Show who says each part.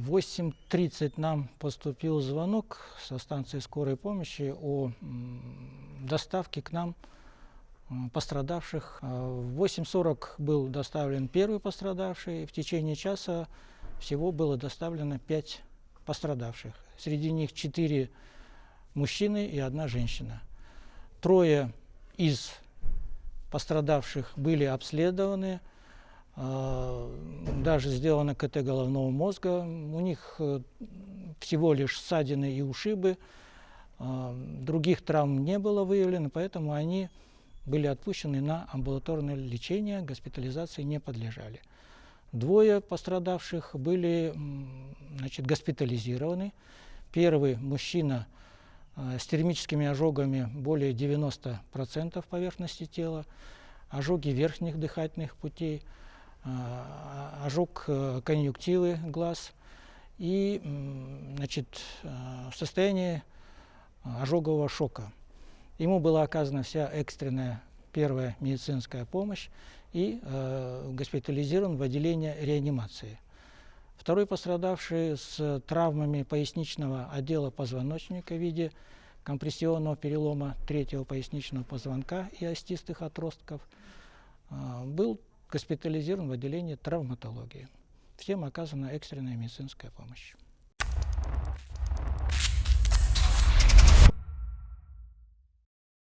Speaker 1: 8:30 нам поступил звонок со станции скорой помощи о доставке к нам пострадавших. В 8:40 был доставлен первый пострадавший. В течение часа всего было доставлено 5 пострадавших. Среди них 4 мужчины и 1 женщина. 3 из пострадавших были обследованы, даже сделано КТ головного мозга. У них всего лишь ссадины и ушибы, других травм не было выявлено, поэтому они были отпущены на амбулаторное лечение, госпитализации не подлежали. 2 пострадавших были госпитализированы. Первый мужчина с термическими ожогами более 90% поверхности тела, ожоги верхних дыхательных путей, ожог конъюнктивы глаз и в состоянии ожогового шока. Ему была оказана вся экстренная первая медицинская помощь и госпитализирован в отделение реанимации. Второй пострадавший с травмами поясничного отдела позвоночника в виде компрессионного перелома 3-го поясничного позвонка и остистых отростков был госпитализирован в отделение травматологии. Всем оказана экстренная медицинская помощь.